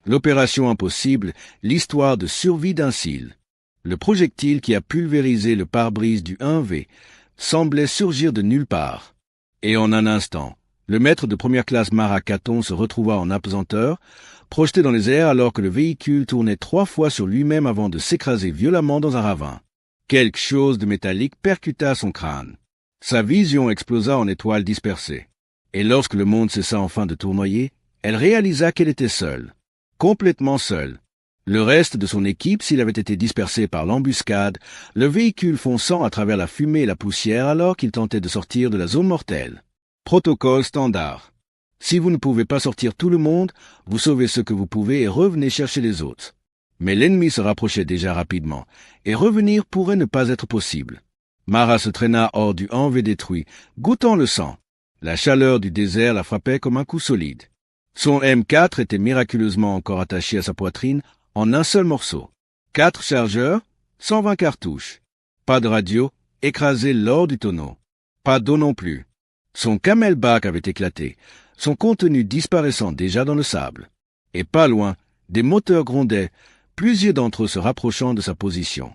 L'opération impossible, l'histoire de survie d'un SEAL. Le projectile qui a pulvérisé le pare-brise du 1V semblait surgir de nulle part. Et en un instant, le maître de première classe Marat Caton se retrouva en apesanteur, projeté dans les airs alors que le véhicule tournait 3 fois sur lui-même avant de s'écraser violemment dans un ravin. Quelque chose de métallique percuta son crâne. Sa vision explosa en étoiles dispersées. Et lorsque le monde cessa enfin de tournoyer, elle réalisa qu'elle était seule. Complètement seule. Le reste de son équipe, s'il avait été dispersé par l'embuscade, le véhicule fonçant à travers la fumée et la poussière alors qu'il tentait de sortir de la zone mortelle. Protocole standard. Si vous ne pouvez pas sortir tout le monde, vous sauvez ce que vous pouvez et revenez chercher les autres. Mais l'ennemi se rapprochait déjà rapidement, et revenir pourrait ne pas être possible. Marat se traîna hors du 1V détruit, goûtant le sang. La chaleur du désert la frappait comme un coup solide. Son M4 était miraculeusement encore attaché à sa poitrine en un seul morceau. 4 chargeurs, 120 cartouches. Pas de radio, écrasé lors du tonneau. Pas d'eau non plus. Son camelback avait éclaté, son contenu disparaissant déjà dans le sable. Et pas loin, des moteurs grondaient, plusieurs d'entre eux se rapprochant de sa position.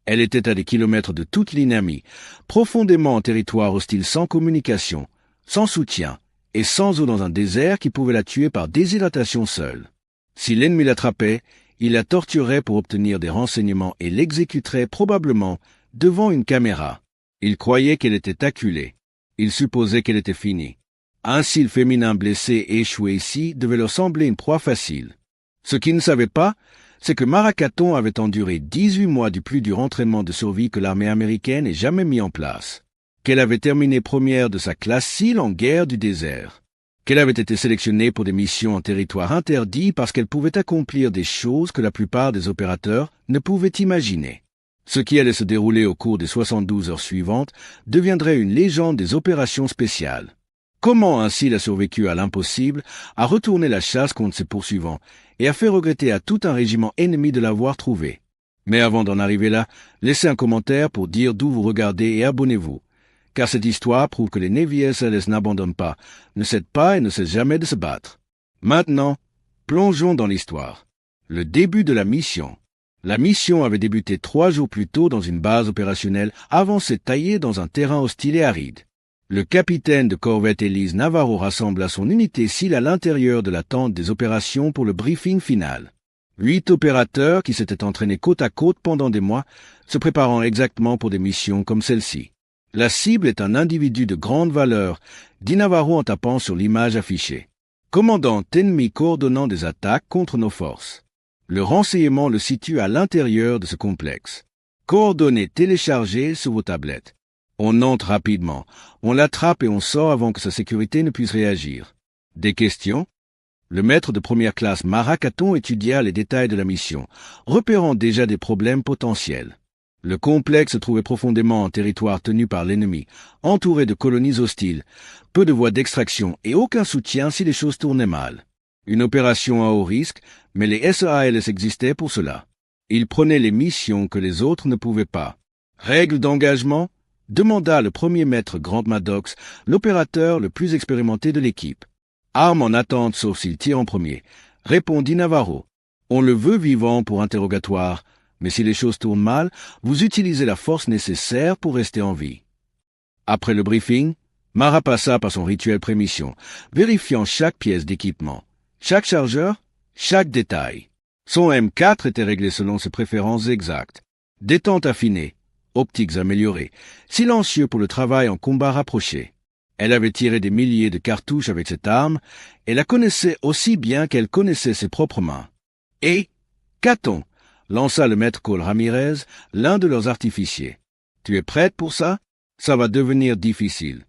Elle était à des kilomètres de toute l'INAMI, profondément en territoire hostile sans communication, sans soutien, et sans eau dans un désert qui pouvait la tuer par déshydratation seule. Si l'ennemi l'attrapait, il la torturerait pour obtenir des renseignements et l'exécuterait probablement devant une caméra. Il croyait qu'elle était acculée. Il supposait qu'elle était finie. Un SEAL féminin blessé et échoué ici devait leur sembler une proie facile. Ce qu'il ne savait pas, c'est que Marat Caton avait enduré 18 mois du plus dur entraînement de survie que l'armée américaine ait jamais mis en place. Qu'elle avait terminé première de sa classe SEAL en guerre du désert. Qu'elle avait été sélectionnée pour des missions en territoire interdit parce qu'elle pouvait accomplir des choses que la plupart des opérateurs ne pouvaient imaginer. Ce qui allait se dérouler au cours des 72 heures suivantes deviendrait une légende des opérations spéciales. Comment un SEAL a survécu à l'impossible, a retourné la chasse contre ses poursuivants et a fait regretter à tout un régiment ennemi de l'avoir trouvé. Mais avant d'en arriver là, laissez un commentaire pour dire d'où vous regardez et abonnez-vous. Car cette histoire prouve que les Navy SLS n'abandonnent pas, ne cèdent pas et ne cessent jamais de se battre. Maintenant, plongeons dans l'histoire. Le début de la mission. La mission avait débuté 3 jours plus tôt dans une base opérationnelle avancée taillée dans un terrain hostile et aride. Le capitaine de corvette Elise Navarro rassembla son unité SEAL à l'intérieur de la tente des opérations pour le briefing final. 8 opérateurs qui s'étaient entraînés côte à côte pendant des mois, se préparant exactement pour des missions comme celle-ci. La cible est un individu de grande valeur, dit Navarro en tapant sur l'image affichée. Commandant ennemi coordonnant des attaques contre nos forces. Le renseignement le situe à l'intérieur de ce complexe. Coordonnées téléchargées sur vos tablettes. On entre rapidement, on l'attrape et on sort avant que sa sécurité ne puisse réagir. Des questions? Le maître de première classe Marat Caton étudia les détails de la mission, repérant déjà des problèmes potentiels. Le complexe se trouvait profondément en territoire tenu par l'ennemi, entouré de colonies hostiles, peu de voies d'extraction et aucun soutien si les choses tournaient mal. Une opération à haut risque, mais les SEALS existaient pour cela. Ils prenaient les missions que les autres ne pouvaient pas. Règle d'engagement? Demanda le premier maître Grant Maddox, l'opérateur le plus expérimenté de l'équipe. Arme en attente sauf s'il tire en premier, répondit Navarro. On le veut vivant pour interrogatoire, mais si les choses tournent mal, vous utilisez la force nécessaire pour rester en vie. Après le briefing, Marat passa par son rituel prémission, vérifiant chaque pièce d'équipement, chaque chargeur, chaque détail. Son M4 était réglé selon ses préférences exactes. Détente affinée, optiques améliorées, silencieux pour le travail en combat rapproché. Elle avait tiré des milliers de cartouches avec cette arme, et la connaissait aussi bien qu'elle connaissait ses propres mains. Et, Caton, lança le maître Cole Ramirez, l'un de leurs artificiers. Tu es prête pour ça? Ça va devenir difficile.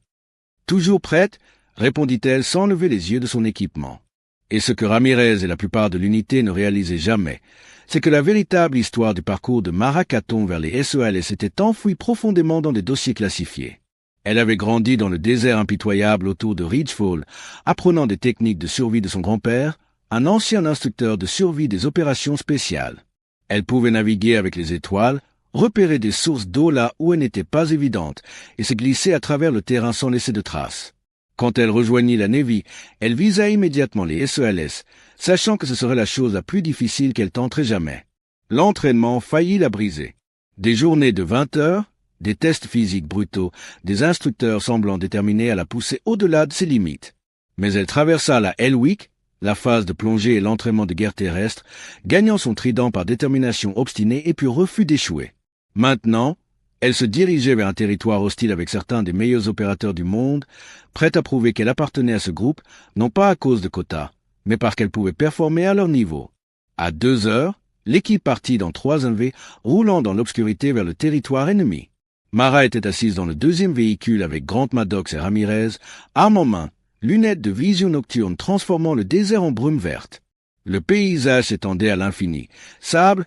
Toujours prête, répondit-elle sans lever les yeux de son équipement. Et ce que Ramirez et la plupart de l'unité ne réalisaient jamais, c'est que la véritable histoire du parcours de Marat Caton vers les SEALS s'était enfouie profondément dans des dossiers classifiés. Elle avait grandi dans le désert impitoyable autour de Ridgefall, apprenant des techniques de survie de son grand-père, un ancien instructeur de survie des opérations spéciales. Elle pouvait naviguer avec les étoiles, repérer des sources d'eau là où elles n'étaient pas évidentes, et se glisser à travers le terrain sans laisser de traces. Quand elle rejoignit la Navy, elle visa immédiatement les SELS, sachant que ce serait la chose la plus difficile qu'elle tenterait jamais. L'entraînement faillit la briser. Des journées de 20 heures, des tests physiques brutaux, des instructeurs semblant déterminés à la pousser au-delà de ses limites. Mais elle traversa la Hell Week, la phase de plongée et l'entraînement de guerre terrestre, gagnant son trident par détermination obstinée et puis refus d'échouer. Maintenant, elle se dirigeait vers un territoire hostile avec certains des meilleurs opérateurs du monde, prête à prouver qu'elle appartenait à ce groupe, non pas à cause de quotas, mais parce qu'elle pouvait performer à leur niveau. À 2 heures, l'équipe partit dans 3 V, roulant dans l'obscurité vers le territoire ennemi. Mara était assise dans le deuxième véhicule avec Grant Maddox et Ramirez, armes en main, lunettes de vision nocturne transformant le désert en brume verte. Le paysage s'étendait à l'infini, sable,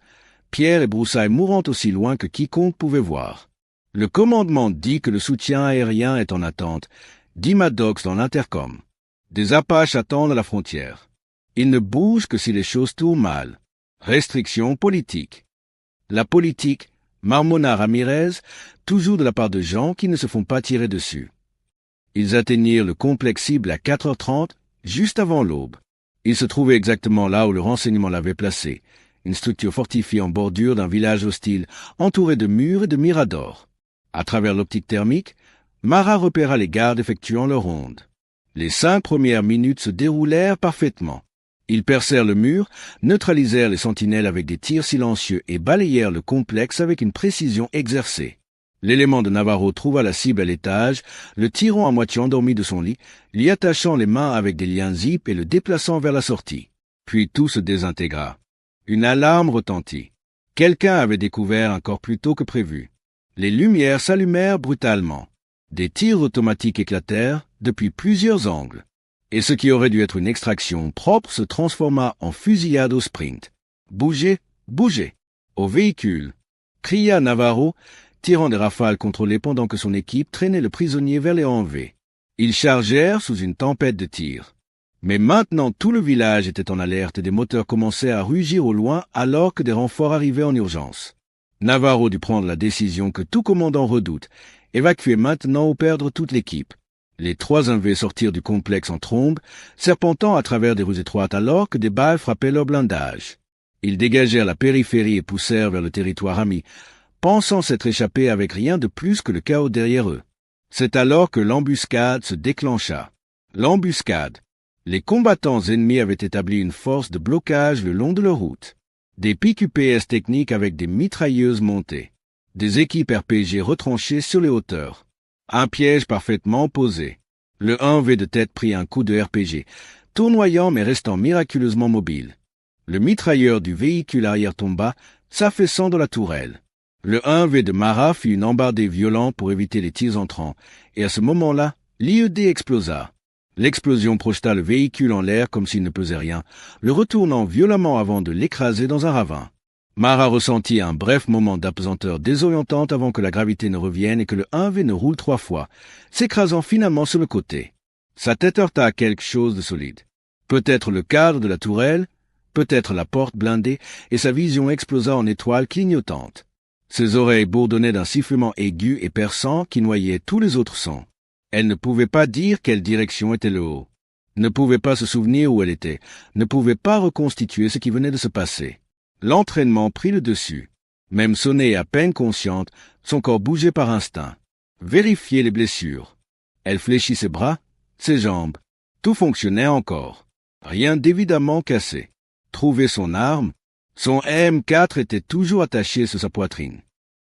pierres et broussailles mourant aussi loin que quiconque pouvait voir. Le commandement dit que le soutien aérien est en attente, dit Maddox dans l'intercom. Des Apaches attendent à la frontière. Ils ne bougent que si les choses tournent mal. Restrictions politiques. La politique, marmonna Ramirez, toujours de la part de gens qui ne se font pas tirer dessus. Ils atteignirent le complexe cible à 4h30, juste avant l'aube. Ils se trouvaient exactement là où le renseignement l'avait placé, une structure fortifiée en bordure d'un village hostile, entourée de murs et de miradors. À travers l'optique thermique, Mara repéra les gardes effectuant leur ronde. Les 5 premières minutes se déroulèrent parfaitement. Ils percèrent le mur, neutralisèrent les sentinelles avec des tirs silencieux et balayèrent le complexe avec une précision exercée. L'élément de Navarro trouva la cible à l'étage, le tirant à moitié endormi de son lit, l'y attachant les mains avec des liens zip et le déplaçant vers la sortie. Puis tout se désintégra. Une alarme retentit. Quelqu'un avait découvert un corps plus tôt que prévu. Les lumières s'allumèrent brutalement. Des tirs automatiques éclatèrent depuis plusieurs angles. Et ce qui aurait dû être une extraction propre se transforma en fusillade au sprint. « Bougez, bougez !» Au véhicule, cria Navarro, tirant des rafales contrôlées pendant que son équipe traînait le prisonnier vers les enlevés. Ils chargèrent sous une tempête de tirs. Mais maintenant tout le village était en alerte et des moteurs commençaient à rugir au loin alors que des renforts arrivaient en urgence. Navarro dut prendre la décision que tout commandant redoute, évacuer maintenant ou perdre toute l'équipe. Les 3 V sortirent du complexe en trombe, serpentant à travers des rues étroites alors que des balles frappaient leur blindage. Ils dégagèrent la périphérie et poussèrent vers le territoire ami, pensant s'être échappés avec rien de plus que le chaos derrière eux. C'est alors que l'embuscade se déclencha. L'embuscade. Les combattants ennemis avaient établi une force de blocage le long de leur route. Des PQPS techniques avec des mitrailleuses montées. Des équipes RPG retranchées sur les hauteurs. Un piège parfaitement posé. Le 1V de tête prit un coup de RPG, tournoyant mais restant miraculeusement mobile. Le mitrailleur du véhicule arrière tomba, s'affaissant dans la tourelle. Le 1V de Mara fit une embardée violente pour éviter les tirs entrants, et à ce moment-là, l'IED explosa. L'explosion projeta le véhicule en l'air comme s'il ne pesait rien, le retournant violemment avant de l'écraser dans un ravin. Mara ressentit un bref moment d'apesanteur désorientante avant que la gravité ne revienne et que le 1V ne roule 3 fois, s'écrasant finalement sur le côté. Sa tête heurta à quelque chose de solide. Peut-être le cadre de la tourelle, peut-être la porte blindée, et sa vision explosa en étoiles clignotantes. Ses oreilles bourdonnaient d'un sifflement aigu et perçant qui noyait tous les autres sons. Elle ne pouvait pas dire quelle direction était le haut, ne pouvait pas se souvenir où elle était, ne pouvait pas reconstituer ce qui venait de se passer. L'entraînement prit le dessus. Même sonnée et à peine consciente, son corps bougeait par instinct. Vérifier les blessures. Elle fléchit ses bras, ses jambes. Tout fonctionnait encore. Rien d'évidemment cassé. Trouver son arme. Son M4 était toujours attaché sur sa poitrine.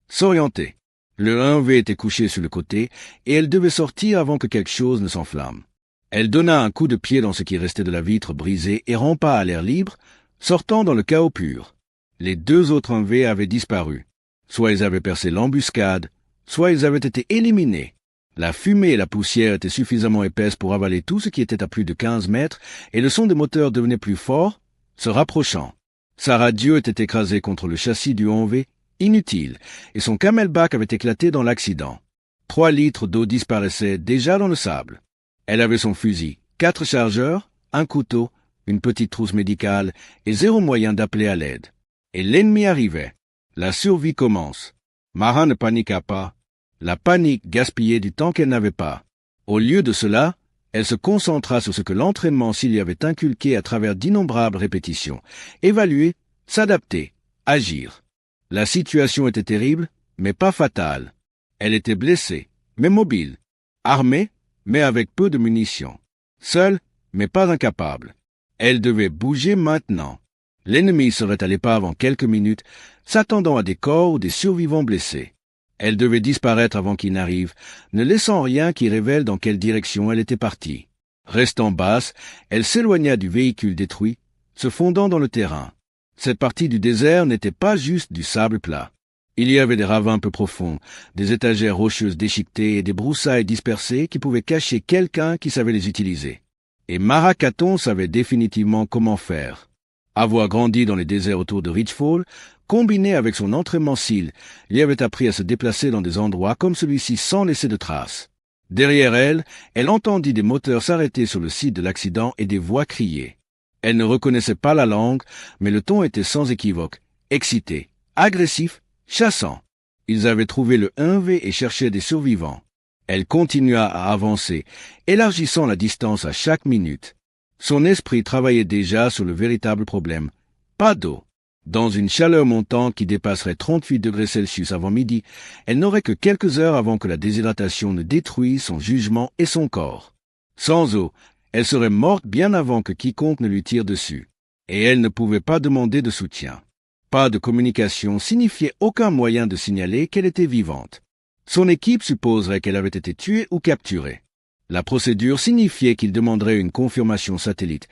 S'orienter. Le 1V était couché sur le côté, et elle devait sortir avant que quelque chose ne s'enflamme. Elle donna un coup de pied dans ce qui restait de la vitre brisée et rampa à l'air libre, sortant dans le chaos pur. Les 2 autres 1V avaient disparu. Soit ils avaient percé l'embuscade, soit ils avaient été éliminés. La fumée et la poussière étaient suffisamment épaisses pour avaler tout ce qui était à plus de 15 mètres, et le son des moteurs devenait plus fort, se rapprochant. Sa radio était écrasée contre le châssis du 1V, inutile, et son camelback avait éclaté dans l'accident. 3 litres d'eau disparaissaient déjà dans le sable. Elle avait son fusil, 4 chargeurs, un couteau, une petite trousse médicale et 0 moyen d'appeler à l'aide. Et l'ennemi arrivait. La survie commence. Mara ne paniqua pas. La panique gaspillait du temps qu'elle n'avait pas. Au lieu de cela, Elle se concentra sur ce que l'entraînement s'il y avait inculqué à travers d'innombrables répétitions. Évaluer, s'adapter, agir. La situation était terrible, mais pas fatale. Elle était blessée, mais mobile. Armée, mais avec peu de munitions. Seule, mais pas incapable. Elle devait bouger maintenant. L'ennemi serait à l'épave en quelques minutes, s'attendant à des corps ou des survivants blessés. Elle devait disparaître avant qu'il n'arrive, ne laissant rien qui révèle dans quelle direction elle était partie. Restant basse, elle s'éloigna du véhicule détruit, se fondant dans le terrain. Cette partie du désert n'était pas juste du sable plat. Il y avait des ravins peu profonds, des étagères rocheuses déchiquetées et des broussailles dispersées qui pouvaient cacher quelqu'un qui savait les utiliser. Et Mara Caton savait définitivement comment faire. Avoir grandi dans les déserts autour de Ridgefall, combiné avec son entraînement SEAL, lui avait appris à se déplacer dans des endroits comme celui-ci sans laisser de traces. Derrière elle, elle entendit des moteurs s'arrêter sur le site de l'accident et des voix crier. Elle ne reconnaissait pas la langue, mais le ton était sans équivoque, excité, agressif, chassant. Ils avaient trouvé le 1V et cherchaient des survivants. Elle continua à avancer, élargissant la distance à chaque minute. Son esprit travaillait déjà sur le véritable problème. Pas d'eau. Dans une chaleur montante qui dépasserait 38 degrés Celsius avant midi, elle n'aurait que quelques heures avant que la déshydratation ne détruise son jugement et son corps. Sans eau, elle serait morte bien avant que quiconque ne lui tire dessus. Et elle ne pouvait pas demander de soutien. Pas de communication signifiait aucun moyen de signaler qu'elle était vivante. Son équipe supposerait qu'elle avait été tuée ou capturée. La procédure signifiait qu'il demanderait une confirmation satellite,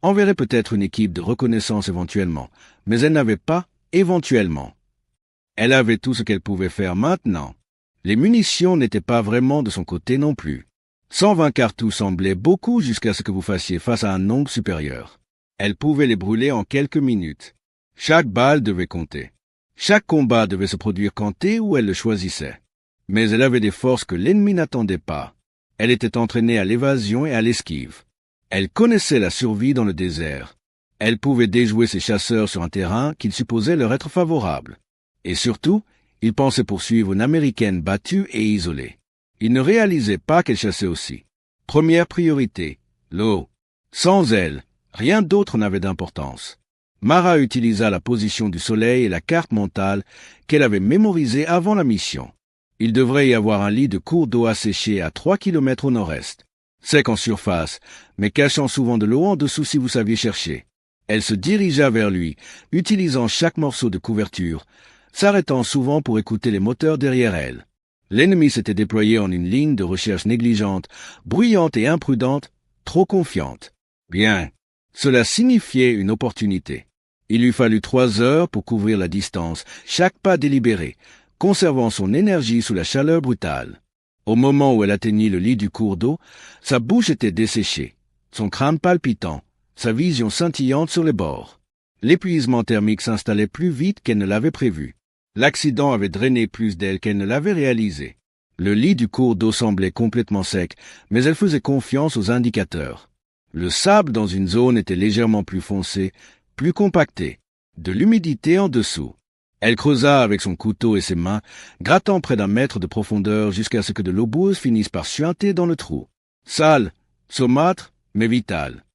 enverrait peut-être une équipe de reconnaissance éventuellement, mais elle n'avait pas éventuellement. Elle avait tout ce qu'elle pouvait faire maintenant. Les munitions n'étaient pas vraiment de son côté non plus. 120 cartouches semblaient beaucoup jusqu'à ce que vous fassiez face à un nombre supérieur. Elle pouvait les brûler en quelques minutes. Chaque balle devait compter. Chaque combat devait se produire quand et où elle le choisissait. Mais elle avait des forces que l'ennemi n'attendait pas. Elle était entraînée à l'évasion et à l'esquive. Elle connaissait la survie dans le désert. Elle pouvait déjouer ses chasseurs sur un terrain qu'ils supposaient leur être favorable. Et surtout, ils pensaient poursuivre une Américaine battue et isolée. Ils ne réalisaient pas qu'elle chassait aussi. Première priorité, l'eau. Sans elle, rien d'autre n'avait d'importance. Mara utilisa la position du soleil et la carte mentale qu'elle avait mémorisée avant la mission. Il devrait y avoir un lit de cours d'eau asséché à 3 kilomètres au nord-est. Sec en surface, mais cachant souvent de l'eau en dessous si vous saviez chercher. Elle se dirigea vers lui, utilisant chaque morceau de couverture, s'arrêtant souvent pour écouter les moteurs derrière elle. L'ennemi s'était déployé en une ligne de recherche négligente, bruyante et imprudente, trop confiante. Bien. Cela signifiait une opportunité. Il lui fallut 3 heures pour couvrir la distance, chaque pas délibéré, conservant son énergie sous la chaleur brutale. Au moment où elle atteignit le lit du cours d'eau, sa bouche était desséchée, son crâne palpitant, sa vision scintillante sur les bords. L'épuisement thermique s'installait plus vite qu'elle ne l'avait prévu. L'accident avait drainé plus d'elle qu'elle ne l'avait réalisé. Le lit du cours d'eau semblait complètement sec, mais elle faisait confiance aux indicateurs. Le sable dans une zone était légèrement plus foncé, plus compacté, de l'humidité en dessous. Elle creusa avec son couteau et ses mains, grattant près d'1 mètre de profondeur jusqu'à ce que de l'eau boueuse finisse par suinter dans le trou. Sale, saumâtre, mais vitale.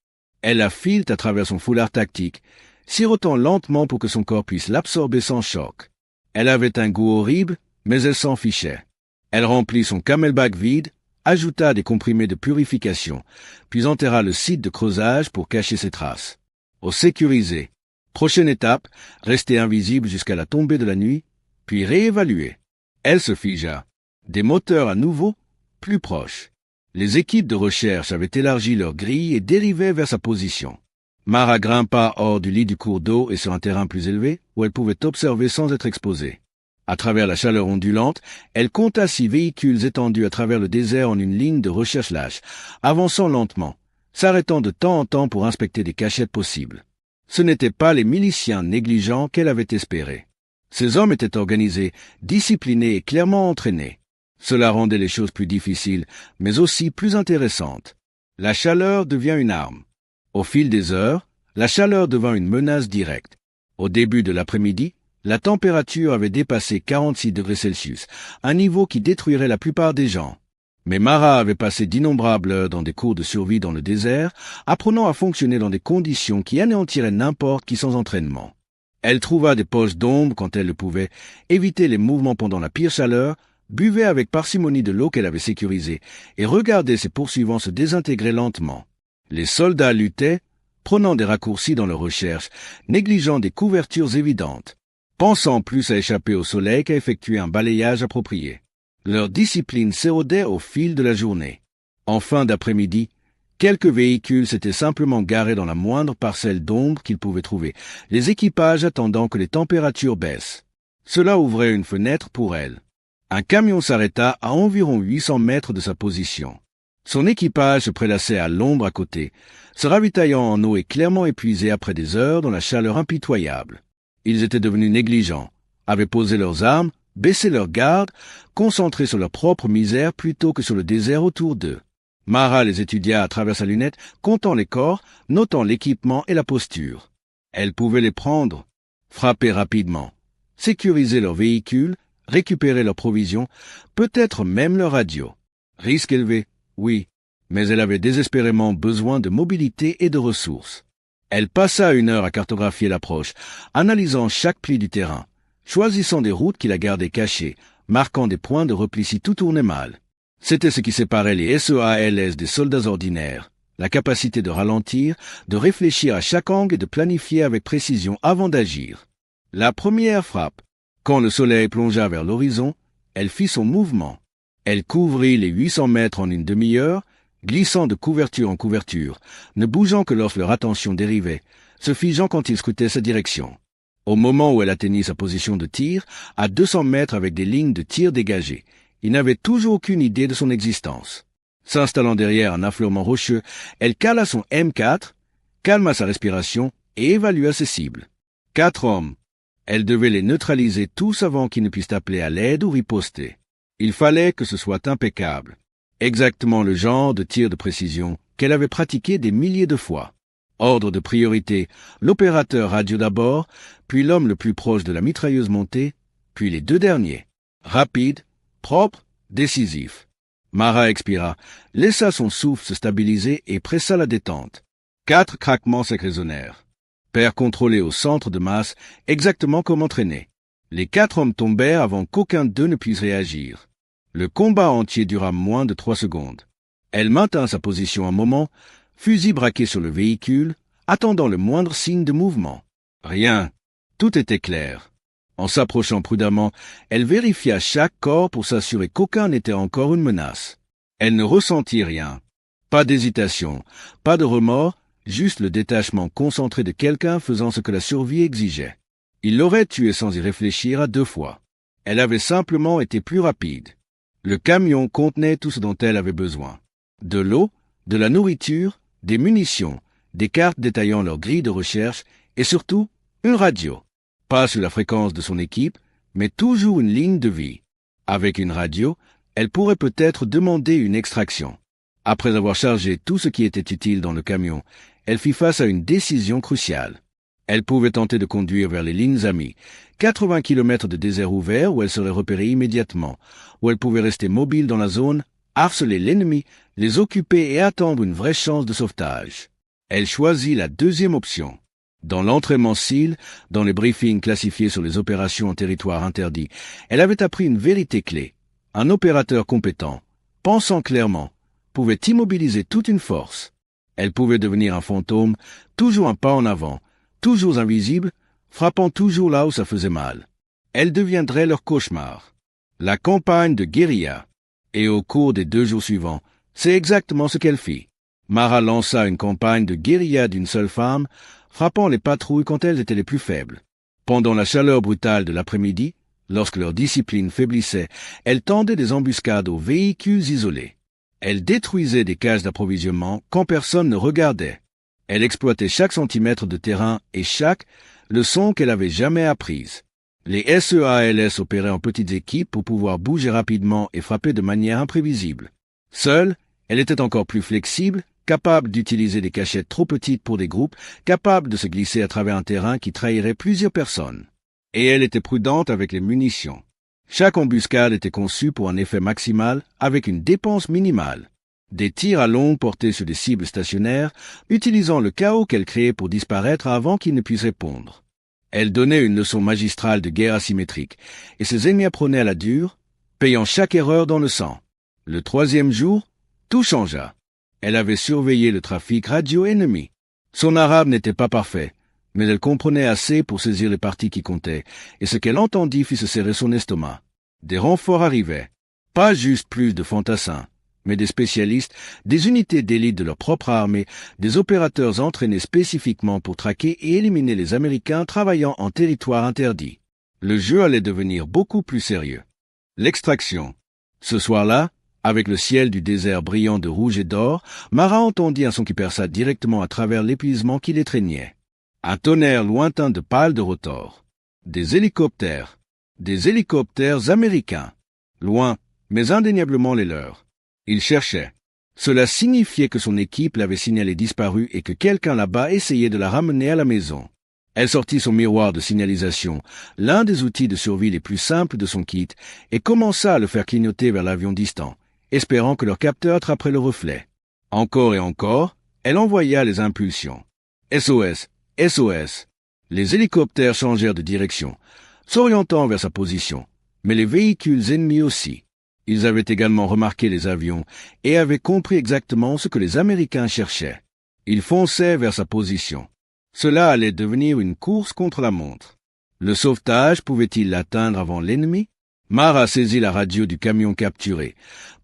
Elle la filte à travers son foulard tactique, sirotant lentement pour que son corps puisse l'absorber sans choc. Elle avait un goût horrible, mais elle s'en fichait. Elle remplit son camelback vide, ajouta des comprimés de purification, puis enterra le site de creusage pour cacher ses traces. Au sécuriser. Prochaine étape, rester invisible jusqu'à la tombée de la nuit, puis réévaluer. Elle se figea. Des moteurs à nouveau, plus proches. Les équipes de recherche avaient élargi leur grille et dérivaient vers sa position. Mara grimpa hors du lit du cours d'eau et sur un terrain plus élevé, où elle pouvait observer sans être exposée. À travers la chaleur ondulante, elle compta 6 véhicules étendus à travers le désert en une ligne de recherche lâche, avançant lentement, s'arrêtant de temps en temps pour inspecter des cachettes possibles. Ce n'étaient pas les miliciens négligents qu'elle avait espérés. Ces hommes étaient organisés, disciplinés et clairement entraînés. Cela rendait les choses plus difficiles, mais aussi plus intéressantes. La chaleur devient une arme. Au fil des heures, la chaleur devint une menace directe. Au début de l'après-midi, la température avait dépassé 46 degrés Celsius, un niveau qui détruirait la plupart des gens. Mais Mara avait passé d'innombrables heures dans des cours de survie dans le désert, apprenant à fonctionner dans des conditions qui anéantiraient n'importe qui sans entraînement. Elle trouva des poches d'ombre quand elle le pouvait, évitait les mouvements pendant la pire chaleur, buvait avec parcimonie de l'eau qu'elle avait sécurisée et regardait ses poursuivants se désintégrer lentement. Les soldats luttaient, prenant des raccourcis dans leurs recherches, négligeant des couvertures évidentes, pensant plus à échapper au soleil qu'à effectuer un balayage approprié. Leur discipline s'érodait au fil de la journée. En fin d'après-midi, quelques véhicules s'étaient simplement garés dans la moindre parcelle d'ombre qu'ils pouvaient trouver, les équipages attendant que les températures baissent. Cela ouvrait une fenêtre pour elles. Un camion s'arrêta à environ 800 mètres de sa position. Son équipage se prélassait à l'ombre à côté, se ravitaillant en eau et clairement épuisés après des heures dans la chaleur impitoyable. Ils étaient devenus négligents, avaient posé leurs armes, baissé leurs gardes, concentrés sur leur propre misère plutôt que sur le désert autour d'eux. Mara les étudia à travers sa lunette, comptant les corps, notant l'équipement et la posture. Elle pouvait les prendre, frapper rapidement, sécuriser leurs véhicules, récupérer leurs provisions, peut-être même leur radio. Risque élevé, oui, mais elle avait désespérément besoin de mobilité et de ressources. Elle passa 1 heure à cartographier l'approche, analysant chaque pli du terrain, choisissant des routes qui la gardaient cachée, marquant des points de repli si tout tournait mal. C'était ce qui séparait les SEALS des soldats ordinaires, la capacité de ralentir, de réfléchir à chaque angle et de planifier avec précision avant d'agir. La première frappe, quand le soleil plongea vers l'horizon, elle fit son mouvement. Elle couvrit les 800 mètres en une demi-heure, glissant de couverture en couverture, ne bougeant que lorsque leur attention dérivait, se figeant quand ils scrutaient sa direction. Au moment où elle atteignit sa position de tir, à 200 mètres avec des lignes de tir dégagées, il n'avait toujours aucune idée de son existence. S'installant derrière un affleurement rocheux, elle cala son M4, calma sa respiration et évalua ses cibles. 4 hommes. Elle devait les neutraliser tous avant qu'ils ne puissent appeler à l'aide ou riposter. Il fallait que ce soit impeccable. Exactement le genre de tir de précision qu'elle avait pratiqué des milliers de fois. Ordre de priorité, l'opérateur radio d'abord, puis l'homme le plus proche de la mitrailleuse montée, puis les 2 derniers. Rapide, propre, décisif. Mara expira, laissa son souffle se stabiliser et pressa la détente. 4 craquements secs résonnèrent. Paire contrôlée au centre de masse, exactement comme entraîné. Les 4 hommes tombèrent avant qu'aucun d'eux ne puisse réagir. Le combat entier dura moins de 3 secondes. Elle maintint sa position un moment, fusil braqué sur le véhicule, attendant le moindre signe de mouvement. Rien. Tout était clair. En s'approchant prudemment, elle vérifia chaque corps pour s'assurer qu'aucun n'était encore une menace. Elle ne ressentit rien. Pas d'hésitation, pas de remords, juste le détachement concentré de quelqu'un faisant ce que la survie exigeait. Il l'aurait tuée sans y réfléchir à 2 fois. Elle avait simplement été plus rapide. Le camion contenait tout ce dont elle avait besoin. De l'eau, de la nourriture, des munitions, des cartes détaillant leur grille de recherche et surtout une radio. Pas sur la fréquence de son équipe, mais toujours une ligne de vie. Avec une radio, elle pourrait peut-être demander une extraction. Après avoir chargé tout ce qui était utile dans le camion, elle fit face à une décision cruciale. Elle pouvait tenter de conduire vers les lignes amies, 80 km de désert ouvert où elle serait repérée immédiatement, où elle pouvait rester mobile dans la zone, harceler l'ennemi, les occuper et attendre une vraie chance de sauvetage. Elle choisit la 2e option. Dans l'entraînement SEAL, dans les briefings classifiés sur les opérations en territoire interdit, elle avait appris une vérité clé. Un opérateur compétent, pensant clairement, pouvait immobiliser toute une force. Elle pouvait devenir un fantôme, toujours un pas en avant, toujours invisible, frappant toujours là où ça faisait mal. Elle deviendrait leur cauchemar. La campagne de guérilla. Et au cours des 2 jours suivants, c'est exactement ce qu'elle fit. Mara lança une campagne de guérilla d'une seule femme, frappant les patrouilles quand elles étaient les plus faibles. Pendant la chaleur brutale de l'après-midi, lorsque leur discipline faiblissait, elle tendait des embuscades aux véhicules isolés. Elle détruisait des cages d'approvisionnement quand personne ne regardait. Elle exploitait chaque centimètre de terrain et chaque leçon qu'elle avait jamais apprise. Les SEALS opéraient en petites équipes pour pouvoir bouger rapidement et frapper de manière imprévisible. Seule, elle était encore plus flexible, capable d'utiliser des cachettes trop petites pour des groupes, capable de se glisser à travers un terrain qui trahirait plusieurs personnes. Et elle était prudente avec les munitions. Chaque embuscade était conçue pour un effet maximal avec une dépense minimale. Des tirs à longue portés sur des cibles stationnaires, utilisant le chaos qu'elle créait pour disparaître avant qu'ils ne puissent répondre. Elle donnait une leçon magistrale de guerre asymétrique, et ses ennemis apprenaient à la dure, payant chaque erreur dans le sang. Le 3e jour, tout changea. Elle avait surveillé le trafic radio ennemi. Son arabe n'était pas parfait, mais elle comprenait assez pour saisir les parties qui comptaient, et ce qu'elle entendit fit se serrer son estomac. Des renforts arrivaient. Pas juste plus de fantassins, mais des spécialistes, des unités d'élite de leur propre armée, des opérateurs entraînés spécifiquement pour traquer et éliminer les Américains travaillant en territoire interdit. Le jeu allait devenir beaucoup plus sérieux. L'extraction. Ce soir-là, avec le ciel du désert brillant de rouge et d'or, Mara entendit un son qui perça directement à travers l'épuisement qui l'étreignait. Un tonnerre lointain de pales de rotor. Des hélicoptères américains. Loin, mais indéniablement les leurs. Il cherchait. Cela signifiait que son équipe l'avait signalé disparu et que quelqu'un là-bas essayait de la ramener à la maison. Elle sortit son miroir de signalisation, l'un des outils de survie les plus simples de son kit, et commença à le faire clignoter vers l'avion distant, espérant que leur capteur attraperait le reflet. Encore et encore, elle envoya les impulsions. SOS, SOS. Les hélicoptères changèrent de direction, s'orientant vers sa position, mais les véhicules ennemis aussi. Ils avaient également remarqué les avions et avaient compris exactement ce que les Américains cherchaient. Ils fonçaient vers sa position. Cela allait devenir une course contre la montre. Le sauvetage pouvait-il l'atteindre avant l'ennemi? Mara saisit la radio du camion capturé,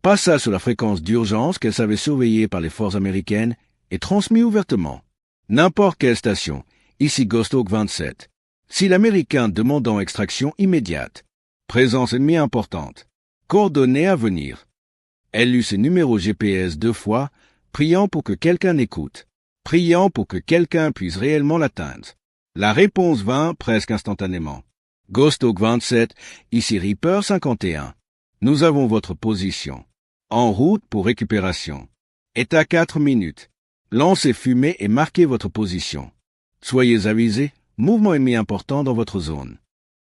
passa sur la fréquence d'urgence qu'elle savait surveiller par les forces américaines et transmit ouvertement. N'importe quelle station, ici Ghost Hawk 27. Si l'Américain demandant extraction immédiate. Présence ennemie importante. Coordonnées à venir. Elle lut ses numéros GPS 2 fois, priant pour que quelqu'un écoute, priant pour que quelqu'un puisse réellement l'atteindre. La réponse vint presque instantanément. Ghost Hawk 27, ici Reaper 51. Nous avons votre position. En route pour récupération. Est à 4 minutes. Lancez fumée et marquez votre position. Soyez avisés, mouvement ennemi important dans votre zone.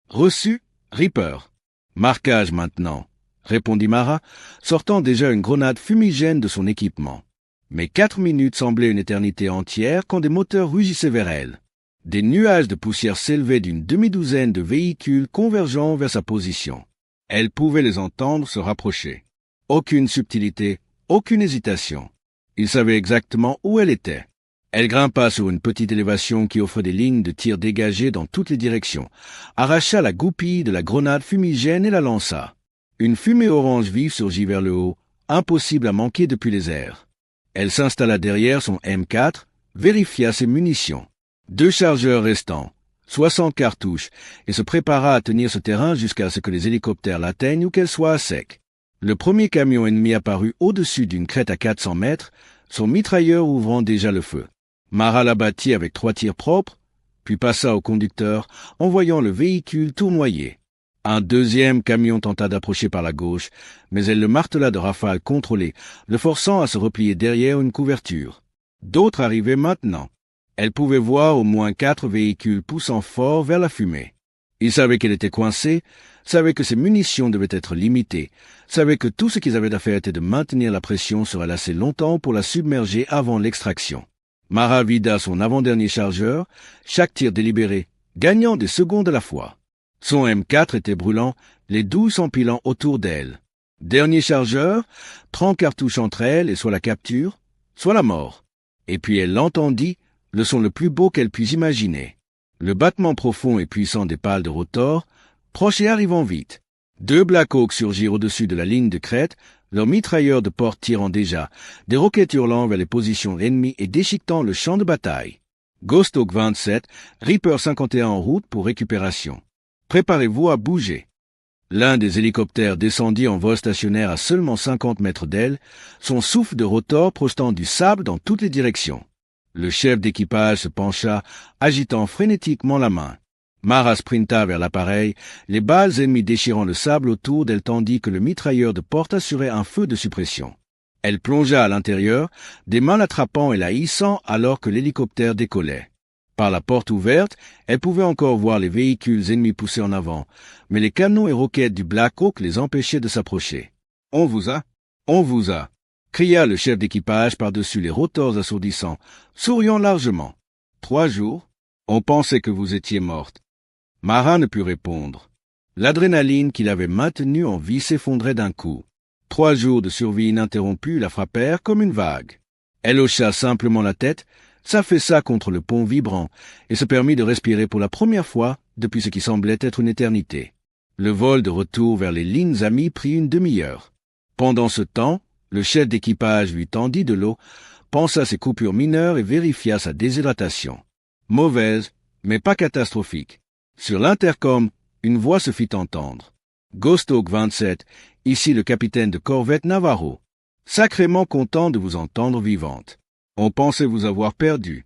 Reçu, Reaper. Marquage maintenant, répondit Mara, sortant déjà une grenade fumigène de son équipement. Mais 4 minutes semblaient une éternité entière quand des moteurs rugissaient vers elle. Des nuages de poussière s'élevaient d'une demi-douzaine de véhicules convergeant vers sa position. Elle pouvait les entendre se rapprocher. Aucune subtilité, aucune hésitation. Il savait exactement où elle était. Elle grimpa sur une petite élévation qui offrait des lignes de tir dégagées dans toutes les directions, arracha la goupille de la grenade fumigène et la lança. Une fumée orange vive surgit vers le haut, impossible à manquer depuis les airs. Elle s'installa derrière son M4, vérifia ses munitions. 2 chargeurs restants, 60 cartouches, et se prépara à tenir ce terrain jusqu'à ce que les hélicoptères l'atteignent ou qu'elle soit à sec. Le premier camion ennemi apparut au-dessus d'une crête à 400 mètres, son mitrailleur ouvrant déjà le feu. Mara l'abattit avec 3 tirs propres, puis passa au conducteur, envoyant le véhicule tournoyer. Un deuxième camion tenta d'approcher par la gauche, mais elle le martela de rafales contrôlées, le forçant à se replier derrière une couverture. D'autres arrivaient maintenant. Elle pouvait voir au moins 4 véhicules poussant fort vers la fumée. Ils savaient qu'elle était coincée, savaient que ses munitions devaient être limitées, savaient que tout ce qu'ils avaient à faire était de maintenir la pression sur elle assez longtemps pour la submerger avant l'extraction. Mara vida son avant-dernier chargeur, chaque tir délibéré, gagnant des secondes à la fois. Son M4 était brûlant, les 12 s'empilant autour d'elle. Dernier chargeur, 30 cartouches entre elle et soit la capture, soit la mort. Et puis elle l'entendit, le son le plus beau qu'elle puisse imaginer. Le battement profond et puissant des pales de rotor, proche et arrivant vite. 2 Black Hawks surgirent au-dessus de la ligne de crête, leurs mitrailleurs de porte tirant déjà, des roquettes hurlant vers les positions ennemies et déchiquetant le champ de bataille. Ghost Hawk 27, Reaper 51 en route pour récupération. Préparez-vous à bouger. L'un des hélicoptères descendit en vol stationnaire à seulement 50 mètres d'elle, son souffle de rotor projetant du sable dans toutes les directions. Le chef d'équipage se pencha, agitant frénétiquement la main. Mara sprinta vers l'appareil, les balles ennemies déchirant le sable autour d'elle tandis que le mitrailleur de porte assurait un feu de suppression. Elle plongea à l'intérieur, des mains l'attrapant et la hissant alors que l'hélicoptère décollait. Par la porte ouverte, elle pouvait encore voir les véhicules ennemis pousser en avant, mais les canons et roquettes du Black Hawk les empêchaient de s'approcher. « On vous a! On vous a !» cria le chef d'équipage par-dessus les rotors assourdissants, souriant largement. « 3 jours? On pensait que vous étiez morte. » Mara ne put répondre. L'adrénaline qui l'avait maintenue en vie s'effondrait d'un coup. 3 jours de survie ininterrompue la frappèrent comme une vague. Elle hocha simplement la tête, s'affaissa contre le pont vibrant et se permit de respirer pour la première fois depuis ce qui semblait être une éternité. Le vol de retour vers les lignes amies prit une demi-heure. Pendant ce temps, le chef d'équipage lui tendit de l'eau, pensa ses coupures mineures et vérifia sa déshydratation. Mauvaise, mais pas catastrophique. Sur l'intercom, une voix se fit entendre. « Ghost Hawk 27, ici le capitaine de corvette Navarro. Sacrément content de vous entendre vivante. On pensait vous avoir perdu.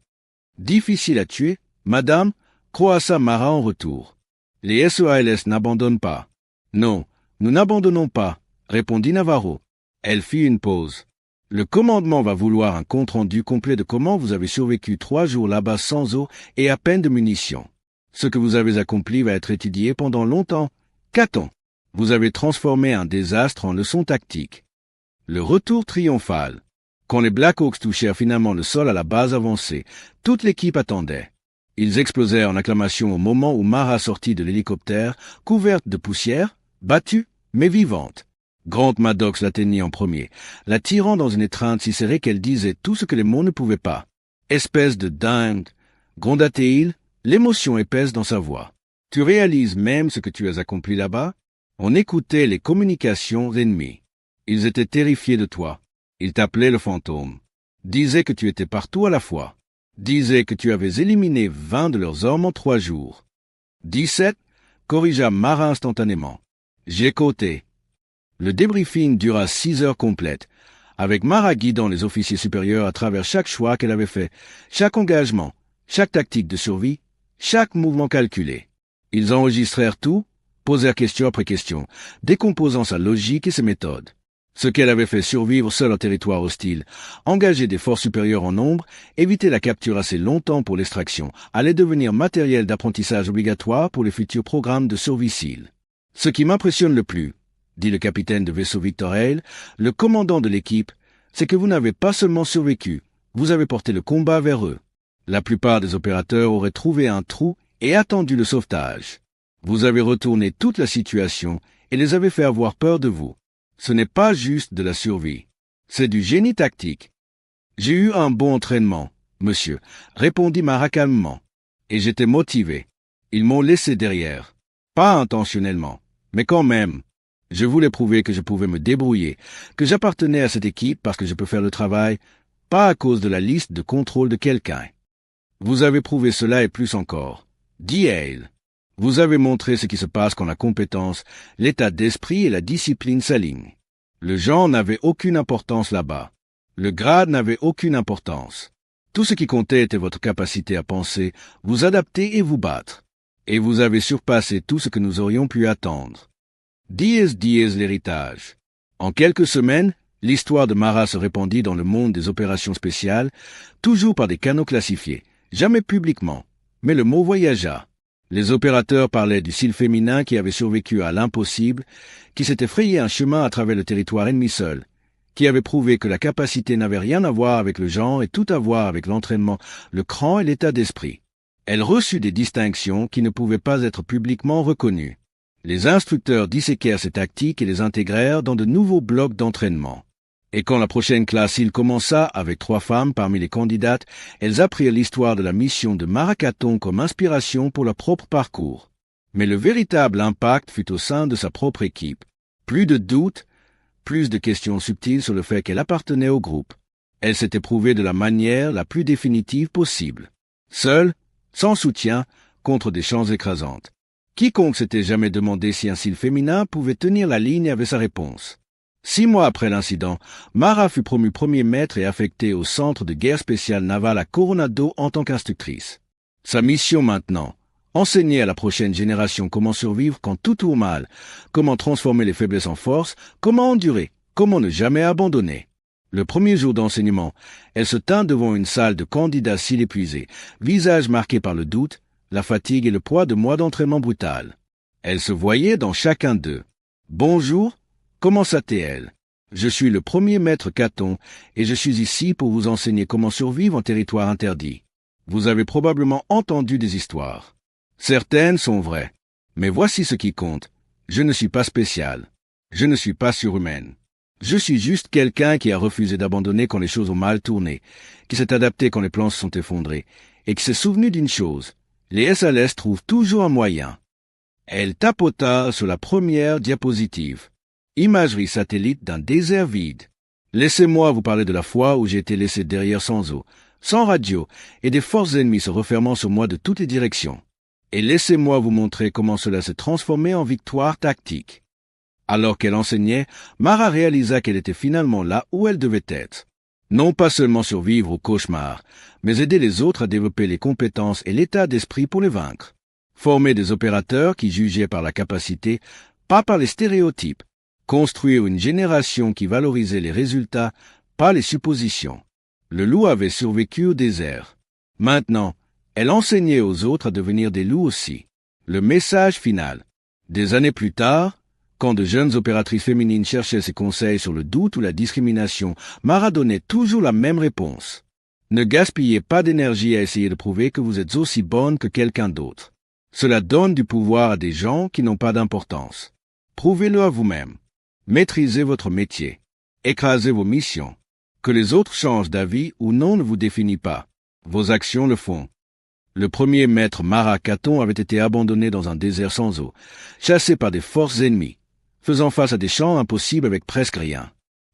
Difficile à tuer, madame, croassa Mara en retour. Les SOALS n'abandonnent pas. Non, nous n'abandonnons pas, répondit Navarro. Elle fit une pause. Le commandement va vouloir un compte-rendu complet de comment vous avez survécu 3 jours là-bas sans eau et à peine de munitions. Ce que vous avez accompli va être étudié pendant longtemps. Qu'a-t-on? Vous avez transformé un désastre en leçon tactique. Le retour triomphal. Quand les Black Hawks touchèrent finalement le sol à la base avancée, toute l'équipe attendait. Ils explosèrent en acclamation au moment où Mara sortit de l'hélicoptère, couverte de poussière, battue, mais vivante. Grant Maddox l'atteignit en premier, la tirant dans une étreinte si serrée qu'elle disait tout ce que les mots ne pouvaient pas. Espèce de dingue, gronda-t-il, l'émotion épaisse dans sa voix. Tu réalises même ce que tu as accompli là-bas? On écoutait les communications ennemies. Ils étaient terrifiés de toi. Ils t'appelaient le fantôme. Disaient que tu étais partout à la fois. Disaient que tu avais éliminé 20 de leurs hommes en 3 jours. 17, corrigea Mara instantanément. J'ai coté. Le débriefing dura 6 heures complètes, avec Mara guidant les officiers supérieurs à travers chaque choix qu'elle avait fait, chaque engagement, chaque tactique de survie, chaque mouvement calculé. Ils enregistrèrent tout, posèrent question après question, décomposant sa logique et ses méthodes. Ce qu'elle avait fait survivre seule en territoire hostile, engager des forces supérieures en nombre, éviter la capture assez longtemps pour l'extraction, allait devenir matériel d'apprentissage obligatoire pour les futurs programmes de survie SEAL. Ce qui m'impressionne le plus, dit le capitaine de vaisseau Victor Hale, le commandant de l'équipe, c'est que vous n'avez pas seulement survécu, vous avez porté le combat vers eux. La plupart des opérateurs auraient trouvé un trou et attendu le sauvetage. Vous avez retourné toute la situation et les avez fait avoir peur de vous. Ce n'est pas juste de la survie. C'est du génie tactique. J'ai eu un bon entraînement, monsieur, répondit Mara calmement. Et j'étais motivé. Ils m'ont laissé derrière. Pas intentionnellement, mais quand même. Je voulais prouver que je pouvais me débrouiller, que j'appartenais à cette équipe parce que je peux faire le travail, pas à cause de la liste de contrôle de quelqu'un. Vous avez prouvé cela et plus encore. Dit Hale. Vous avez montré ce qui se passe quand la compétence, l'état d'esprit et la discipline s'alignent. Le genre n'avait aucune importance là-bas. Le grade n'avait aucune importance. Tout ce qui comptait était votre capacité à penser, vous adapter et vous battre. Et vous avez surpassé tout ce que nous aurions pu attendre. Dies l'héritage. En quelques semaines, l'histoire de Mara se répandit dans le monde des opérations spéciales, toujours par des canaux classifiés, jamais publiquement, mais le mot voyagea. Les opérateurs parlaient du SEAL féminin qui avait survécu à l'impossible, qui s'était frayé un chemin à travers le territoire ennemi seul, qui avait prouvé que la capacité n'avait rien à voir avec le genre et tout à voir avec l'entraînement, le cran et l'état d'esprit. Elle reçut des distinctions qui ne pouvaient pas être publiquement reconnues. Les instructeurs disséquèrent ces tactiques et les intégrèrent dans de nouveaux blocs d'entraînement. Et quand la prochaine classe SEAL commença, avec 3 femmes parmi les candidates, elles apprirent l'histoire de la mission de Mara Catton comme inspiration pour leur propre parcours. Mais le véritable impact fut au sein de sa propre équipe. Plus de doutes, plus de questions subtiles sur le fait qu'elle appartenait au groupe. Elle s'était prouvée de la manière la plus définitive possible. Seule, sans soutien, contre des champs écrasantes. Quiconque s'était jamais demandé si un SEAL féminin pouvait tenir la ligne avait sa réponse. 6 mois après l'incident, Mara fut promue premier maître et affectée au centre de guerre spéciale navale à Coronado en tant qu'instructrice. Sa mission maintenant, enseigner à la prochaine génération comment survivre quand tout tourne mal, comment transformer les faiblesses en force, comment endurer, comment ne jamais abandonner. Le premier jour d'enseignement, elle se tint devant une salle de candidats s'il épuisés, visage marqué par le doute, la fatigue et le poids de mois d'entraînement brutal. Elle se voyait dans chacun d'eux. « Bonjour, commença-t-elle. Je suis le premier maître Caton et je suis ici pour vous enseigner comment survivre en territoire interdit. Vous avez probablement entendu des histoires. Certaines sont vraies. Mais voici ce qui compte. Je ne suis pas spécial. Je ne suis pas surhumaine. Je suis juste quelqu'un qui a refusé d'abandonner quand les choses ont mal tourné, qui s'est adapté quand les plans se sont effondrés, et qui s'est souvenu d'une chose. Les SLS trouvent toujours un moyen. Elle tapota sur la première diapositive. Imagerie satellite d'un désert vide. Laissez-moi vous parler de la fois où j'ai été laissé derrière sans eau, sans radio, et des forces ennemies se refermant sur moi de toutes les directions. Et laissez-moi vous montrer comment cela s'est transformé en victoire tactique. Alors qu'elle enseignait, Mara réalisa qu'elle était finalement là où elle devait être. Non pas seulement survivre au cauchemar, mais aider les autres à développer les compétences et l'état d'esprit pour les vaincre. Former des opérateurs qui jugeaient par la capacité, pas par les stéréotypes. Construire une génération qui valorisait les résultats, pas les suppositions. Le loup avait survécu au désert. Maintenant, elle enseignait aux autres à devenir des loups aussi. Le message final. Des années plus tard, quand de jeunes opératrices féminines cherchaient ses conseils sur le doute ou la discrimination, Mara donnait toujours la même réponse. Ne gaspillez pas d'énergie à essayer de prouver que vous êtes aussi bonne que quelqu'un d'autre. Cela donne du pouvoir à des gens qui n'ont pas d'importance. Prouvez-le à vous-même. Maîtrisez votre métier. Écrasez vos missions. Que les autres changent d'avis ou non ne vous définit pas. Vos actions le font. Le premier maître Mara Caton avait été abandonné dans un désert sans eau, chassé par des forces ennemies, faisant face à des champs impossibles avec presque rien.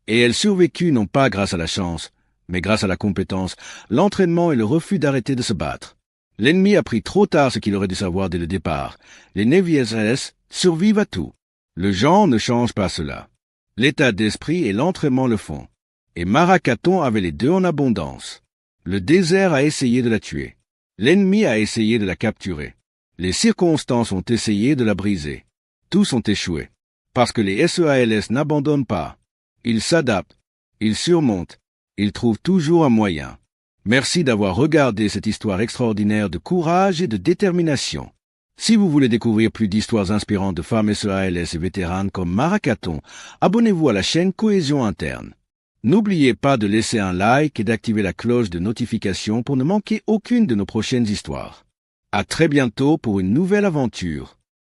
Et elle survécut non pas grâce à la chance, mais grâce à la compétence, l'entraînement et le refus d'arrêter de se battre. L'ennemi a pris trop tard ce qu'il aurait dû savoir dès le départ. Les Navy SLS survivent à tout. Le genre ne change pas cela. L'état d'esprit et l'entraînement le font. Et Mara Caton avait les deux en abondance. Le désert a essayé de la tuer. L'ennemi a essayé de la capturer. Les circonstances ont essayé de la briser. Tous ont échoué. Parce que les SEALS n'abandonnent pas. Ils s'adaptent. Ils surmontent. Ils trouvent toujours un moyen. Merci d'avoir regardé cette histoire extraordinaire de courage et de détermination. Si vous voulez découvrir plus d'histoires inspirantes de femmes SEALS et vétéranes comme Mara Caton, abonnez-vous à la chaîne Cohésion Interne. N'oubliez pas de laisser un like et d'activer la cloche de notification pour ne manquer aucune de nos prochaines histoires. À très bientôt pour une nouvelle aventure.